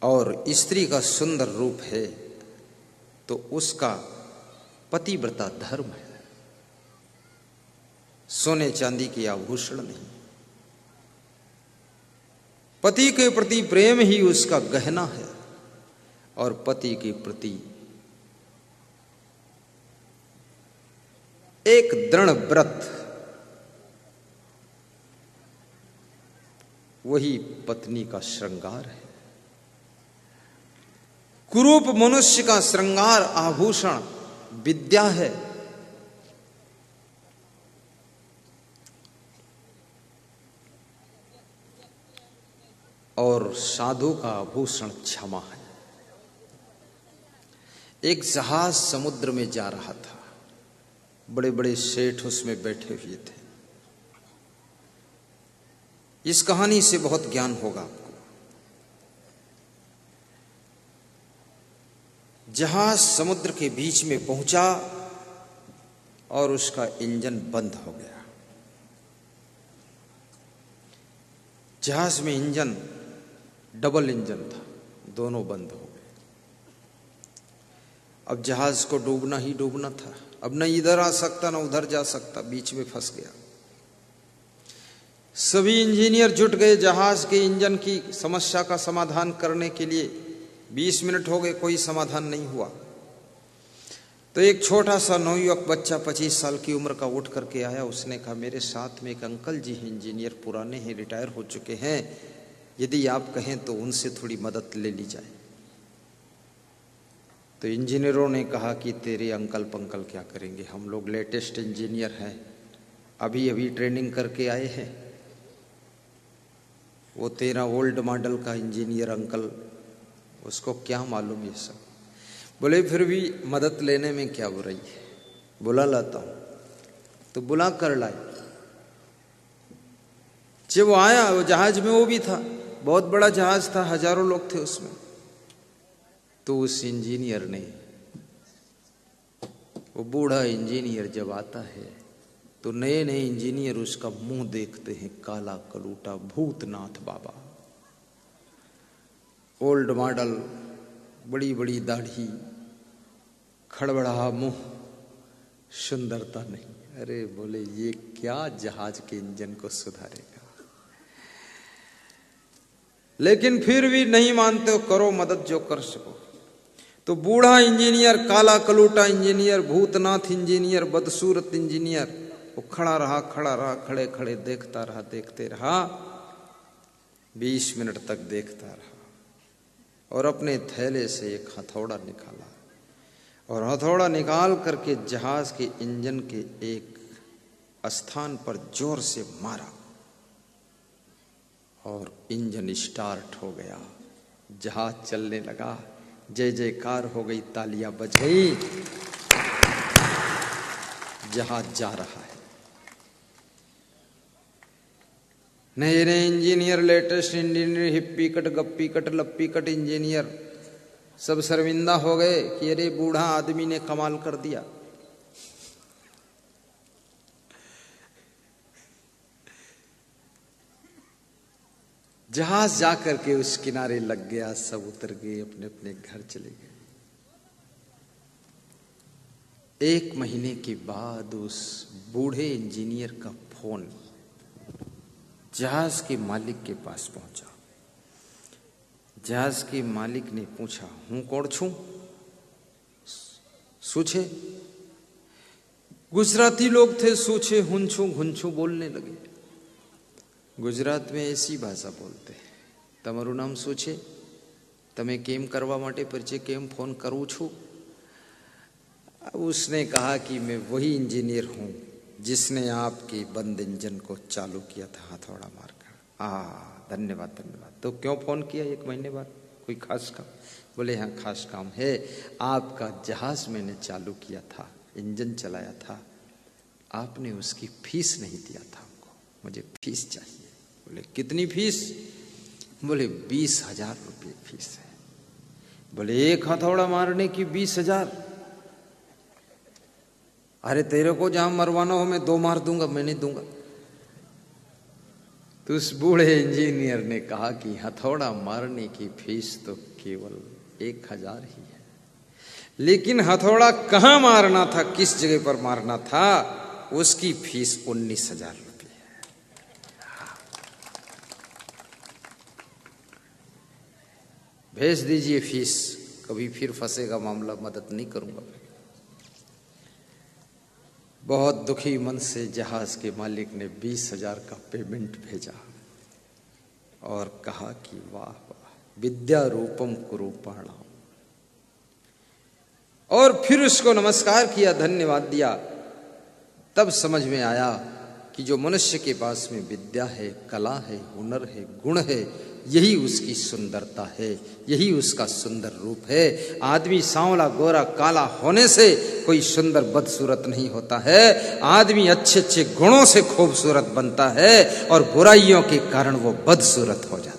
और स्त्री का सुंदर रूप है तो उसका पतिव्रता धर्म है, सोने चांदी के आभूषण नहीं। पति के प्रति प्रेम ही उसका गहना है और पति के प्रति एक दृढ़ व्रत वही पत्नी का श्रृंगार है। कुरूप मनुष्य का श्रृंगार आभूषण विद्या है और साधु का आभूषण क्षमा है। एक जहाज समुद्र में जा रहा था, बड़े बड़े सेठ उसमें बैठे हुए थे। इस कहानी से बहुत ज्ञान होगा आपको। जहाज समुद्र के बीच में पहुंचा और उसका इंजन बंद हो गया। जहाज में इंजन डबल इंजन था, दोनों बंद हो गए। अब जहाज को डूबना ही डूबना था, अब न इधर आ सकता न उधर जा सकता, बीच में फंस गया। सभी इंजीनियर जुट गए जहाज के इंजन की समस्या का समाधान करने के लिए। 20 मिनट हो गए, कोई समाधान नहीं हुआ। तो एक छोटा सा नवयुवक बच्चा 25 साल की उम्र का उठ करके आया। उसने कहा, मेरे साथ में एक अंकल जी हैं, इंजीनियर पुराने हैं, रिटायर हो चुके हैं, यदि आप कहें तो उनसे थोड़ी मदद ले ली जाए। तो इंजीनियरों ने कहा कि तेरे अंकल पंकल क्या करेंगे, हम लोग लेटेस्ट इंजीनियर हैं, अभी अभी ट्रेनिंग करके आए हैं। वो तेरा ओल्ड मॉडल का इंजीनियर अंकल, उसको क्या मालूम ये सब। बोले फिर भी मदद लेने में क्या बुराई है, बुला लाता हूं। तो बुला कर लाए। जब वो आया, वो जहाज में वो भी था, बहुत बड़ा जहाज था, हजारों लोग थे उसमें। तो उस इंजीनियर ने, वो बूढ़ा इंजीनियर जब आता है तो नए नए इंजीनियर उसका मुंह देखते हैं, काला कलूटा भूतनाथ बाबा, ओल्ड मॉडल, बड़ी बड़ी दाढ़ी, खड़बड़ा मुंह, सुंदरता नहीं। अरे बोले ये क्या जहाज के इंजन को सुधारेगा। लेकिन फिर भी नहीं मानते हो, करो मदद जो कर सको। तो बूढ़ा इंजीनियर, काला कलूटा इंजीनियर, भूतनाथ इंजीनियर, बदसूरत इंजीनियर, वो खड़ा रहा, खड़े खड़े देखते रहा। 20 मिनट तक देखता रहा और अपने थैले से एक हथौड़ा निकाला और हथौड़ा निकाल करके जहाज के इंजन के एक स्थान पर जोर से मारा और इंजन स्टार्ट हो गया, जहाज चलने लगा। जय जयकार हो गई, तालियां बज गई, जहाज जा रहा है। नए नए engineer, latest engineer, hippie cut, गप्पी कट, लप्पी कट इंजीनियर सब शर्मिंदा हो गए कि अरे बूढ़ा आदमी ने कमाल कर दिया। जहाज जाकर के उस किनारे लग गया, सब उतर गए, अपने अपने घर चले गए। 1 महीने के बाद उस बूढ़े इंजीनियर का फोन जहाज के मालिक के पास पहुंचा। जहाज के मालिक ने पूछा, हूं कौन छू? सूछे। गुजराती लोग थे, सूछे हुंछू घुंछू बोलने लगे। गुजरात में ऐसी भाषा बोलते हैं। तमारू नाम શું છે? તમે કેમ કરવા માટે परिचय केम फोन करूं छू? उसने कहा कि मैं वही इंजीनियर हूं जिसने आपके बंद इंजन को चालू किया था हथौड़ा मारकर। धन्यवाद धन्यवाद। तो क्यों फोन किया 1 महीने बाद, कोई खास काम? बोले हाँ खास काम है, आपका जहाज मैंने चालू किया था, इंजन चलाया था, आपने उसकी फीस नहीं दिया था हमको, मुझे फीस चाहिए। बोले कितनी फीस? बोले 20,000 रुपये फीस है। बोले एक हथौड़ा मारने की 20,000? अरे तेरे को जहां मरवाना हो मैं 2 मार दूंगा, मैं नहीं दूंगा। तो तो उस बूढ़े इंजीनियर ने कहा कि हथौड़ा मारने की फीस तो केवल 1000 ही है, लेकिन हथौड़ा कहाँ मारना था, किस जगह पर मारना था, उसकी फीस 19,000 रुपये है। भेज दीजिए फीस, कभी फिर फंसेगा मामला, मदद नहीं करूंगा। बहुत दुखी मन से जहाज के मालिक ने 20,000 का पेमेंट भेजा और कहा कि वाह वाह विद्या रूपम कुरूपाणाम, और फिर उसको नमस्कार किया, धन्यवाद दिया। तब समझ में आया कि जो मनुष्य के पास में विद्या है, कला है, हुनर है, गुण है, यही उसकी सुंदरता है, यही उसका सुंदर रूप है। आदमी सांवला गोरा काला होने से कोई सुंदर बदसूरत नहीं होता है। आदमी अच्छे अच्छे गुणों से खूबसूरत बनता है और बुराइयों के कारण वो बदसूरत हो जाता है।